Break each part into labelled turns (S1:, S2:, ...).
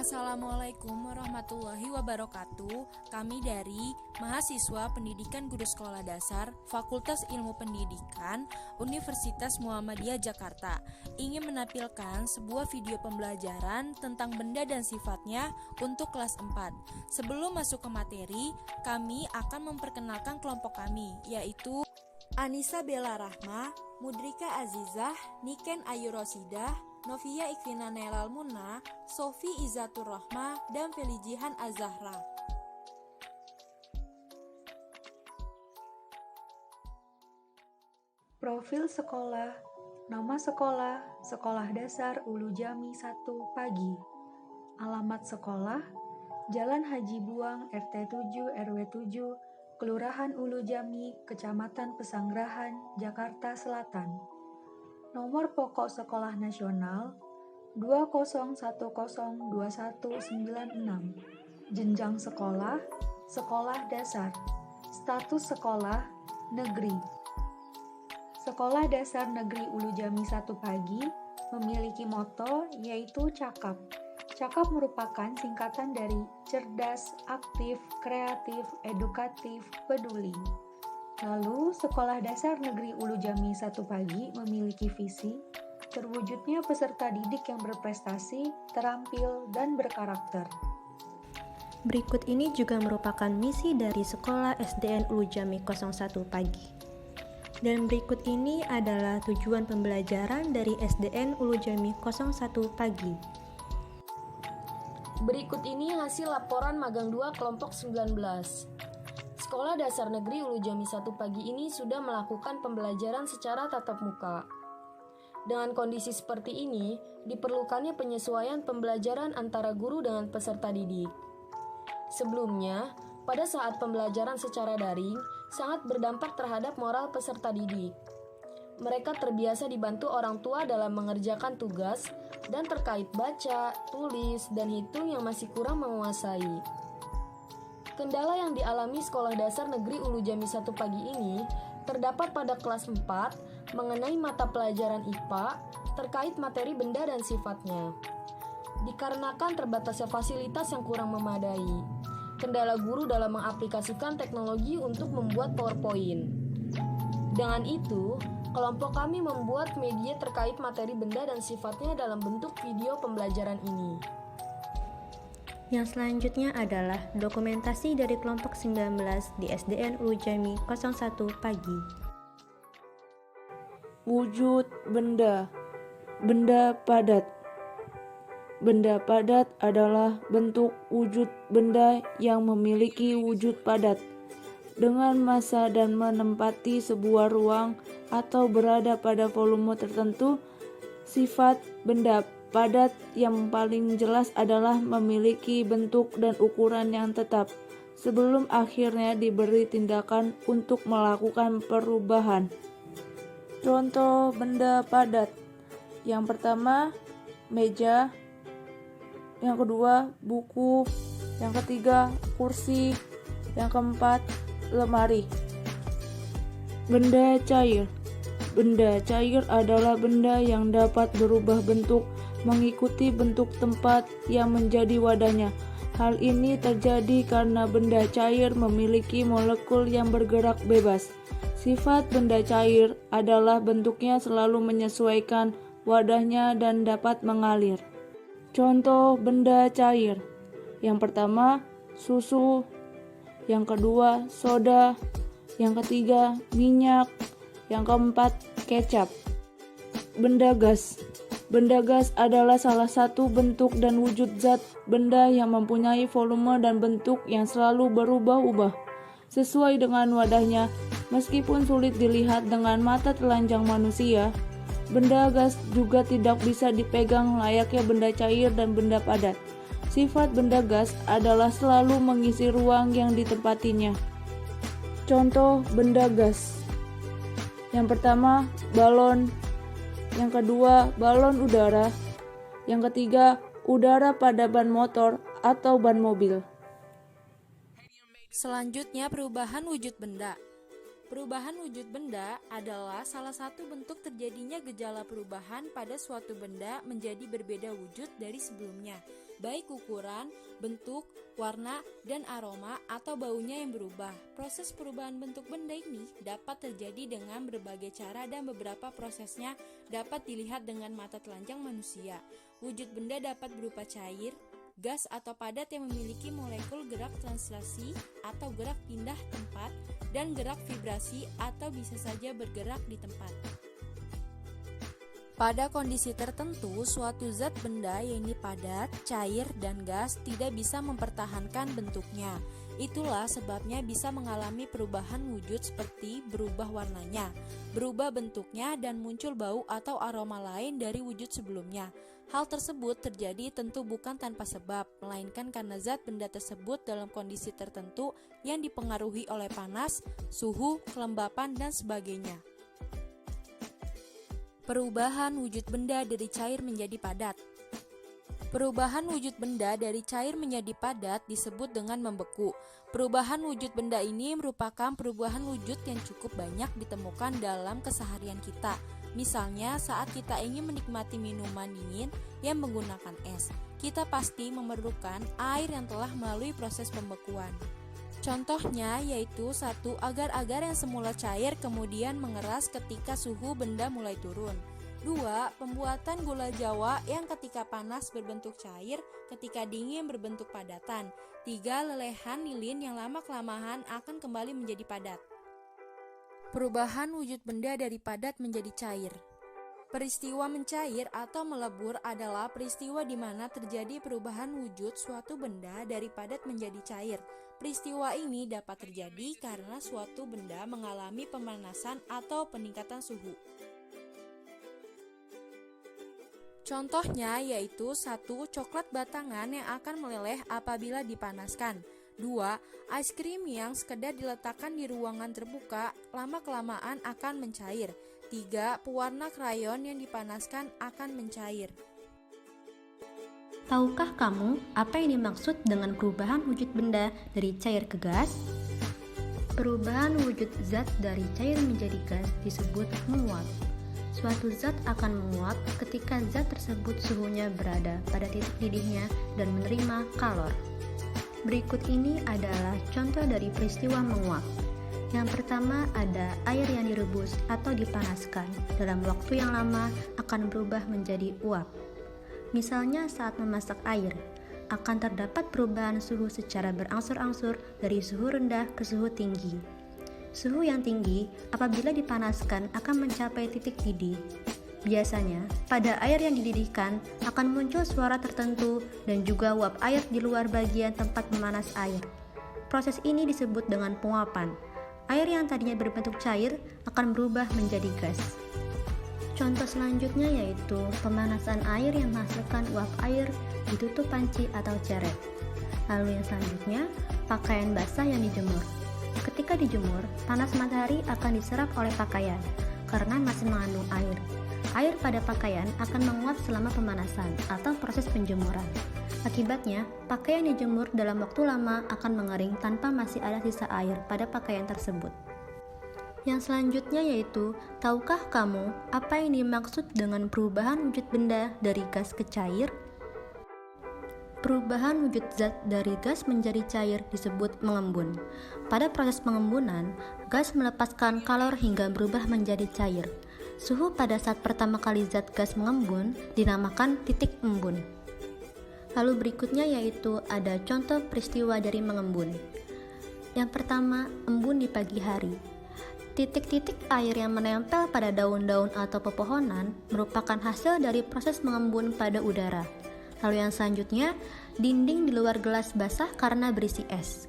S1: Assalamualaikum warahmatullahi wabarakatuh. Kami dari mahasiswa Pendidikan Guru Sekolah Dasar Fakultas Ilmu Pendidikan Universitas Muhammadiyah Jakarta ingin menampilkan sebuah video pembelajaran tentang benda dan sifatnya untuk kelas 4. Sebelum masuk ke materi, kami akan memperkenalkan kelompok kami, yaitu Anissa Bella Rahma, Mudrika Azizah, Niken Ayu Rosidah, Novia Ikvina Nelal Muna, Sofi Izatur Rahma, dan Felijihan Azahra.
S2: Profil sekolah, nama sekolah, Sekolah Dasar Ulu Jami 1 Pagi. Alamat sekolah, Jalan Haji Buang RT 7 RW 7, Kelurahan Ulu Jami, Kecamatan Pesanggerahan, Jakarta Selatan. Nomor pokok sekolah nasional 20102196. Jenjang sekolah, sekolah dasar. Status sekolah, negeri. Sekolah Dasar Negeri Ulu Jami 1 Pagi memiliki moto yaitu CAKAP. CAKAP merupakan singkatan dari cerdas, aktif, kreatif, edukatif, peduli. Lalu, Sekolah Dasar Negeri Ulu Jami 1 Pagi memiliki visi terwujudnya peserta didik yang berprestasi, terampil, dan berkarakter.
S3: Berikut ini juga merupakan misi dari Sekolah SDN Ulu Jami 01 Pagi. Dan berikut ini adalah tujuan pembelajaran dari SDN Ulu Jami 01 Pagi.
S4: Berikut ini hasil laporan magang 2 kelompok 19. Sekolah Dasar Negeri Ulu Jami 1 Pagi ini sudah melakukan pembelajaran secara tatap muka. Dengan kondisi seperti ini, diperlukannya penyesuaian pembelajaran antara guru dengan peserta didik. Sebelumnya, pada saat pembelajaran secara daring, sangat berdampak terhadap moral peserta didik. Mereka terbiasa dibantu orang tua dalam mengerjakan tugas dan terkait baca, tulis, dan hitung yang masih kurang menguasai. Kendala yang dialami Sekolah Dasar Negeri Ulu Jami 1 Pagi ini terdapat pada kelas 4 mengenai mata pelajaran IPA terkait materi benda dan sifatnya. Dikarenakan terbatasnya fasilitas yang kurang memadai, kendala guru dalam mengaplikasikan teknologi untuk membuat PowerPoint. Dengan itu, kelompok kami membuat media terkait materi benda dan sifatnya dalam bentuk video pembelajaran ini.
S3: Yang selanjutnya adalah dokumentasi dari kelompok 19 di SDN Ulu Jami 01 Pagi.
S5: Wujud benda. Benda padat. Benda padat adalah bentuk wujud benda yang memiliki wujud padat dengan massa dan menempati sebuah ruang atau berada pada volume tertentu. Sifat benda padat yang paling jelas adalah memiliki bentuk dan ukuran yang tetap sebelum akhirnya diberi tindakan untuk melakukan perubahan. Contoh benda padat. Yang pertama, meja. Yang kedua, buku. Yang ketiga, kursi. Yang keempat, lemari. Benda cair. Benda cair adalah benda yang dapat berubah bentuk mengikuti bentuk tempat yang menjadi wadahnya. Hal ini terjadi karena benda cair memiliki molekul yang bergerak bebas. Sifat benda cair adalah bentuknya selalu menyesuaikan wadahnya dan dapat mengalir. Contoh benda cair. Yang pertama, susu. Yang kedua, soda. Yang ketiga, minyak. Yang keempat, kecap. Benda gas. Benda gas adalah salah satu bentuk dan wujud zat benda yang mempunyai volume dan bentuk yang selalu berubah-ubah sesuai dengan wadahnya. Meskipun sulit dilihat dengan mata telanjang manusia, benda gas juga tidak bisa dipegang layaknya benda cair dan benda padat. Sifat benda gas adalah selalu mengisi ruang yang ditempatinya. Contoh benda gas. Yang pertama, balon. Yang kedua, balon udara. Yang ketiga, udara pada ban motor atau ban mobil.
S1: Selanjutnya, perubahan wujud benda. Perubahan wujud benda adalah salah satu bentuk terjadinya gejala perubahan pada suatu benda menjadi berbeda wujud dari sebelumnya. baik ukuran, bentuk, warna, dan aroma atau baunya yang berubah. Proses perubahan bentuk benda ini dapat terjadi dengan berbagai cara dan beberapa prosesnya dapat dilihat dengan mata telanjang manusia. Wujud benda dapat berupa cair, gas atau padat yang memiliki molekul gerak translasi atau gerak pindah tempat dan gerak vibrasi atau bisa saja bergerak di tempat. Pada kondisi tertentu, suatu zat benda yaitu padat, cair, dan gas tidak bisa mempertahankan bentuknya. Itulah sebabnya bisa mengalami perubahan wujud seperti berubah warnanya, berubah bentuknya, dan muncul bau atau aroma lain dari wujud sebelumnya. Hal tersebut terjadi tentu bukan tanpa sebab, melainkan karena zat benda tersebut dalam kondisi tertentu yang dipengaruhi oleh panas, suhu, kelembapan, dan sebagainya. Perubahan wujud benda dari cair menjadi padat. Perubahan wujud benda dari cair menjadi padat disebut dengan membeku. Perubahan wujud benda ini merupakan perubahan wujud yang cukup banyak ditemukan dalam keseharian kita. Misalnya saat kita ingin menikmati minuman dingin yang menggunakan es, kita pasti memerlukan air yang telah melalui proses pembekuan. Contohnya yaitu 1. Agar-agar yang semula cair kemudian mengeras ketika suhu benda mulai turun. 2. Pembuatan gula jawa yang ketika panas berbentuk cair, ketika dingin berbentuk padatan. 3. Lelehan lilin yang lama-kelamaan akan kembali menjadi padat. Perubahan wujud benda dari padat menjadi cair. Peristiwa mencair atau melebur adalah peristiwa di mana terjadi perubahan wujud suatu benda dari padat menjadi cair. Peristiwa ini dapat terjadi karena suatu benda mengalami pemanasan atau peningkatan suhu. Contohnya yaitu 1. Coklat batangan yang akan meleleh apabila dipanaskan. 2. Es krim yang sekedar diletakkan di ruangan terbuka lama-kelamaan akan mencair. 3. Pewarna krayon yang dipanaskan akan mencair.
S3: Tahukah kamu apa yang dimaksud dengan perubahan wujud benda dari cair ke gas? Perubahan wujud zat dari cair menjadi gas disebut menguap. Suatu zat akan menguap ketika zat tersebut suhunya berada pada titik didihnya dan menerima kalor. Berikut ini adalah contoh dari peristiwa menguap. Yang pertama ada air yang direbus atau dipanaskan. Dalam waktu yang lama akan berubah menjadi uap. Misalnya saat memasak air, akan terdapat perubahan suhu secara berangsur-angsur dari suhu rendah ke suhu tinggi. Suhu yang tinggi apabila dipanaskan akan mencapai titik didih. Biasanya, pada air yang dididihkan akan muncul suara tertentu dan juga uap air di luar bagian tempat memanas air. Proses ini disebut dengan penguapan. Air yang tadinya berbentuk cair akan berubah menjadi gas. Contoh selanjutnya yaitu pemanasan air yang menghasilkan uap air di tutup panci atau ceret. Lalu yang selanjutnya, pakaian basah yang dijemur. Ketika dijemur, panas matahari akan diserap oleh pakaian karena masih mengandung air. Air pada pakaian akan menguap selama pemanasan atau proses penjemuran. Akibatnya, pakaian dijemur dalam waktu lama akan mengering tanpa masih ada sisa air pada pakaian tersebut. Yang selanjutnya yaitu, tahukah kamu apa yang dimaksud dengan perubahan wujud benda dari gas ke cair? Perubahan wujud zat dari gas menjadi cair disebut mengembun. Pada proses pengembunan, gas melepaskan kalor hingga berubah menjadi cair. Suhu pada saat pertama kali zat gas mengembun dinamakan titik embun. Lalu berikutnya yaitu ada contoh peristiwa dari mengembun. Yang pertama, embun di pagi hari. Titik-titik air yang menempel pada daun-daun atau pepohonan merupakan hasil dari proses mengembun pada udara. Lalu yang selanjutnya, dinding di luar gelas basah karena berisi es.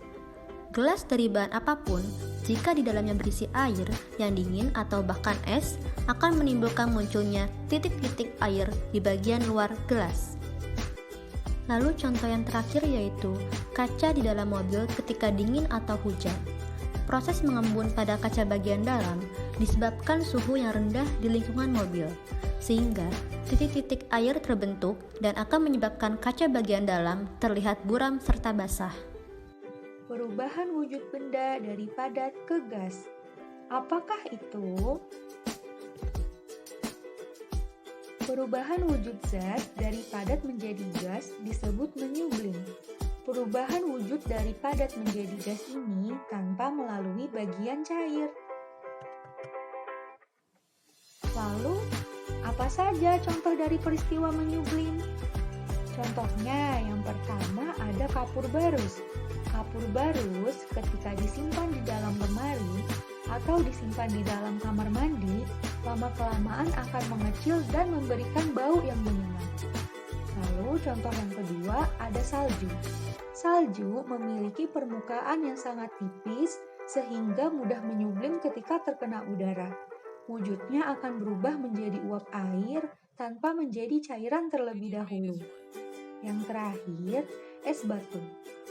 S3: Gelas dari bahan apapun, jika di dalamnya berisi air yang dingin atau bahkan es, akan menimbulkan munculnya titik-titik air di bagian luar gelas. Lalu contoh yang terakhir yaitu kaca di dalam mobil ketika dingin atau hujan. Proses mengembun pada kaca bagian dalam disebabkan suhu yang rendah di lingkungan mobil, sehingga titik-titik air terbentuk dan akan menyebabkan kaca bagian dalam terlihat buram serta basah.
S2: Perubahan wujud benda dari padat ke gas. Apakah itu? Perubahan wujud zat dari padat menjadi gas disebut menyublim. Perubahan wujud dari padat menjadi gas ini tanpa melalui bagian cair. Lalu, apa saja contoh dari peristiwa menyublim? Contohnya yang pertama ada kapur barus. Kapur barus ketika disimpan di dalam lemari atau disimpan di dalam kamar mandi, lama-kelamaan akan mengecil dan memberikan bau yang menyengat. Lalu contoh yang kedua ada salju. Salju memiliki permukaan yang sangat tipis sehingga mudah menyublim ketika terkena udara. Wujudnya akan berubah menjadi uap air tanpa menjadi cairan terlebih dahulu. Yang terakhir, es batu.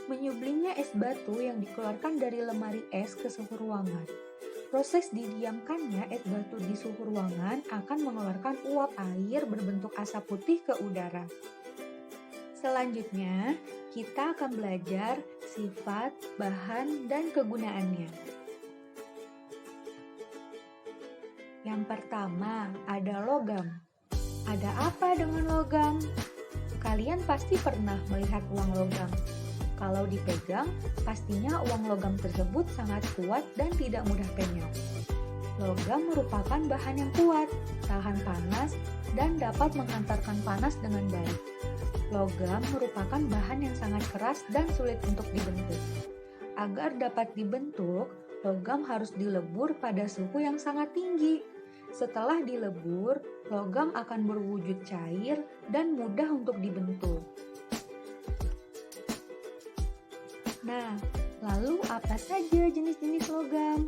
S2: Menyublimnya es batu yang dikeluarkan dari lemari es ke suhu ruangan. Proses didiamkannya es batu di suhu ruangan akan mengeluarkan uap air berbentuk asap putih ke udara. Selanjutnya, kita akan belajar sifat, bahan, dan kegunaannya. Yang pertama, ada logam. Ada apa dengan logam? Kalian pasti pernah melihat uang logam. Kalau dipegang, pastinya uang logam tersebut sangat kuat dan tidak mudah penyok. Logam merupakan bahan yang kuat, tahan panas, dan dapat menghantarkan panas dengan baik. Logam merupakan bahan yang sangat keras dan sulit untuk dibentuk. Agar dapat dibentuk, logam harus dilebur pada suhu yang sangat tinggi. Setelah dilebur, logam akan berwujud cair dan mudah untuk dibentuk. Nah, lalu apa saja jenis-jenis logam?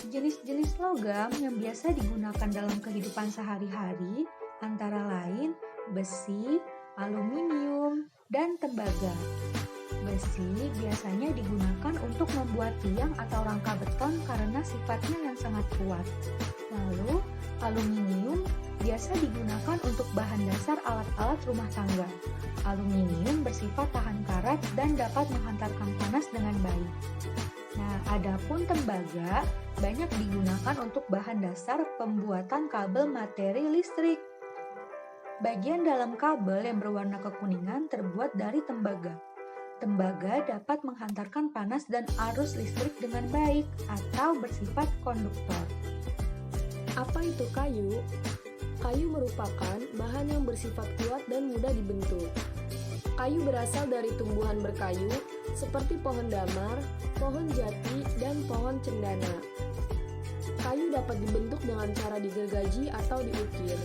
S2: Jenis-jenis logam yang biasa digunakan dalam kehidupan sehari-hari antara lain besi, aluminium, dan tembaga. Besi biasanya digunakan untuk membuat tiang atau rangka beton karena sifatnya yang sangat kuat. Lalu, aluminium biasa digunakan untuk bahan dasar alat-alat rumah tangga. Aluminium bersifat tahan karat dan dapat menghantarkan panas dengan baik. Nah, adapun tembaga banyak digunakan untuk bahan dasar pembuatan kabel materi listrik. Bagian dalam kabel yang berwarna kekuningan terbuat dari tembaga. Tembaga dapat menghantarkan panas dan arus listrik dengan baik atau bersifat konduktor.
S4: Apa itu kayu? Kayu merupakan bahan yang bersifat kuat dan mudah dibentuk. Kayu berasal dari tumbuhan berkayu seperti pohon damar, pohon jati, dan pohon cendana. Kayu dapat dibentuk dengan cara digergaji atau diukir.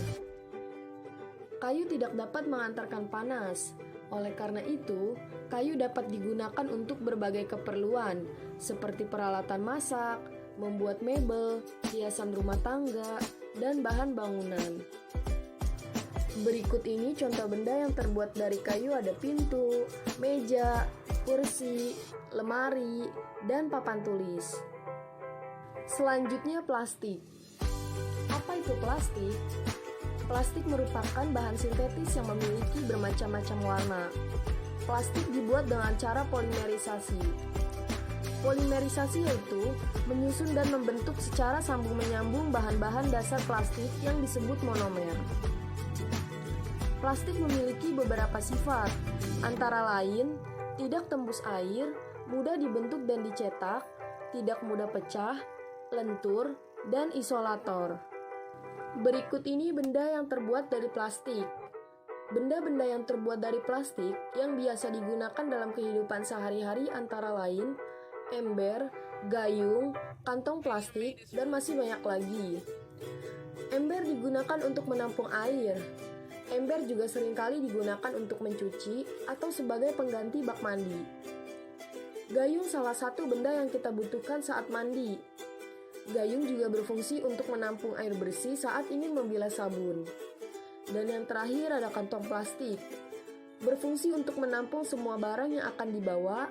S4: Kayu tidak dapat mengantarkan panas. Oleh karena itu, kayu dapat digunakan untuk berbagai keperluan, seperti peralatan masak, membuat mebel, hiasan rumah tangga, dan bahan bangunan. Berikut ini contoh benda yang terbuat dari kayu ada pintu, meja, kursi, lemari, dan papan tulis. Selanjutnya plastik. Apa itu plastik? Plastik merupakan bahan sintetis yang memiliki bermacam-macam warna. Plastik dibuat dengan cara polimerisasi. Polimerisasi yaitu menyusun dan membentuk secara sambung-menyambung bahan-bahan dasar plastik yang disebut monomer. Plastik memiliki beberapa sifat, antara lain tidak tembus air, mudah dibentuk dan dicetak, tidak mudah pecah, lentur, dan isolator. Berikut ini benda yang terbuat dari plastik. Benda-benda yang terbuat dari plastik yang biasa digunakan dalam kehidupan sehari-hari antara lain ember, gayung, kantong plastik, dan masih banyak lagi. Ember digunakan untuk menampung air. Ember juga seringkali digunakan untuk mencuci atau sebagai pengganti bak mandi. Gayung salah satu benda yang kita butuhkan saat mandi. Gayung juga berfungsi untuk menampung air bersih saat ingin membilas sabun. Dan yang terakhir ada kantong plastik. Berfungsi untuk menampung semua barang yang akan dibawa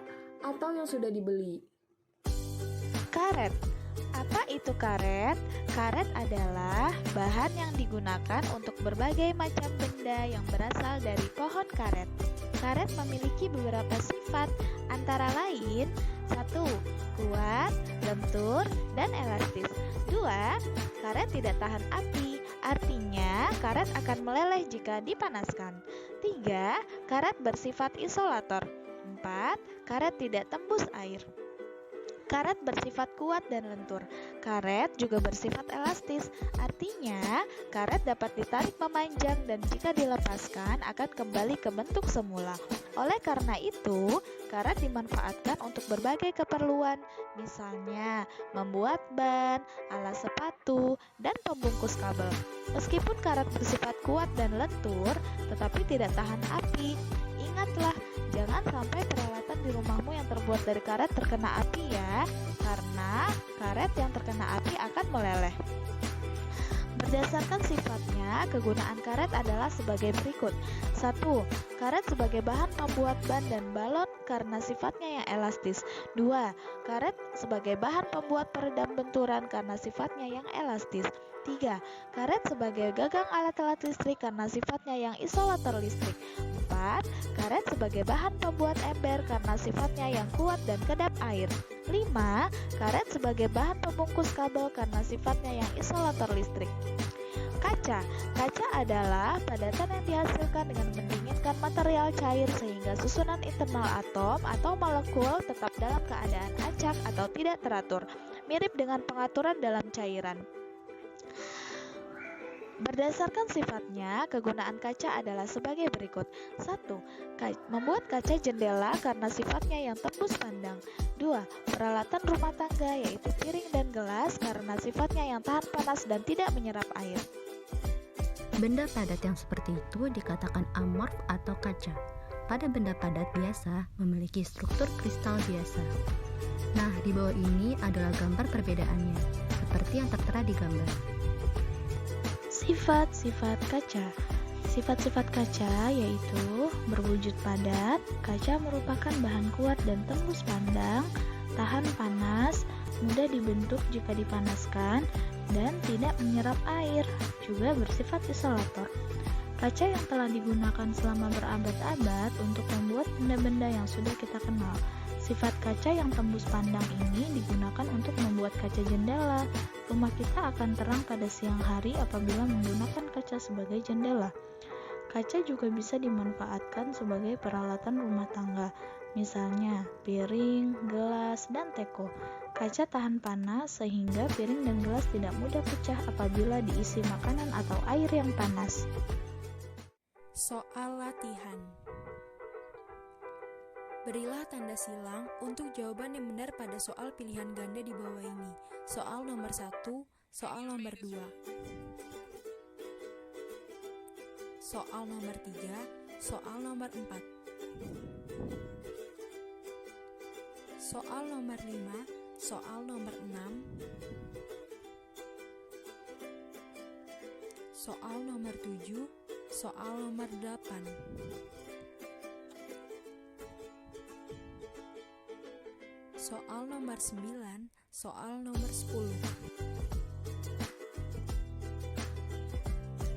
S4: atau yang sudah dibeli.
S6: Karet. Apa itu karet? Karet adalah bahan yang digunakan untuk berbagai macam benda yang berasal dari pohon karet. Karet memiliki beberapa sifat, antara lain 1. Kuat, lentur, dan elastis. 2. Karet tidak tahan api Artinya, karet akan meleleh jika dipanaskan. 3. Karet bersifat isolator. 4. Karet tidak tembus air. Karet bersifat kuat dan lentur. Karet juga bersifat elastis. Artinya, karet dapat ditarik memanjang dan jika dilepaskan akan kembali ke bentuk semula. Oleh karena itu, karet dimanfaatkan untuk berbagai keperluan, misalnya membuat ban, alas sepatu, dan pembungkus kabel. Meskipun karet bersifat kuat dan lentur, tetapi tidak tahan api. Ingatlah, jangan sampai peralatan di rumahmu yang terbuat dari karet terkena api ya, karena karet yang terkena api akan meleleh. Berdasarkan sifatnya, kegunaan karet adalah sebagai berikut. 1. Karet sebagai bahan pembuat ban dan balon karena sifatnya yang elastis. 2. Karet sebagai bahan pembuat peredam benturan karena sifatnya yang elastis. 3. Karet sebagai gagang alat-alat listrik karena sifatnya yang isolator listrik. 4. Karet sebagai bahan pembuat ember karena sifatnya yang kuat dan kedap air. 5. Karet sebagai bahan pembungkus kabel karena sifatnya yang isolator listrik. Kaca adalah padatan yang dihasilkan dengan mendinginkan material cair sehingga susunan internal atom atau molekul tetap dalam keadaan acak atau tidak teratur, mirip dengan pengaturan dalam cairan. Berdasarkan sifatnya, kegunaan kaca adalah sebagai berikut. 1. Membuat kaca jendela karena sifatnya yang tembus pandang. 2. Peralatan rumah tangga yaitu piring dan gelas karena sifatnya yang tahan panas dan tidak menyerap air.
S3: Benda padat yang seperti itu dikatakan amorf atau kaca. Pada benda padat biasa memiliki struktur kristal biasa. Nah, di bawah ini adalah gambar perbedaannya, seperti yang tertera di gambar.
S7: Sifat-sifat kaca. Sifat-sifat kaca yaitu berwujud padat. Kaca merupakan bahan kuat dan tembus pandang, tahan panas, mudah dibentuk jika dipanaskan, dan tidak menyerap air, juga bersifat isolator. Kaca yang telah digunakan selama berabad-abad untuk membuat benda-benda yang sudah kita kenal. Sifat kaca yang tembus pandang ini digunakan untuk membuat kaca jendela. Rumah kita akan terang pada siang hari apabila menggunakan kaca sebagai jendela. Kaca juga bisa dimanfaatkan sebagai peralatan rumah tangga, misalnya piring, gelas, dan teko. Kaca tahan panas sehingga piring dan gelas tidak mudah pecah apabila diisi makanan atau air yang panas.
S1: Soal latihan. Berilah tanda silang untuk jawaban yang benar pada soal pilihan ganda di bawah ini. Soal nomor 1, soal nomor 2. Soal nomor 3, soal nomor 4. Soal nomor 5, soal nomor 6. Soal nomor 7, soal nomor 8. Soal nomor 9, soal nomor 10.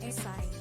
S1: Esai.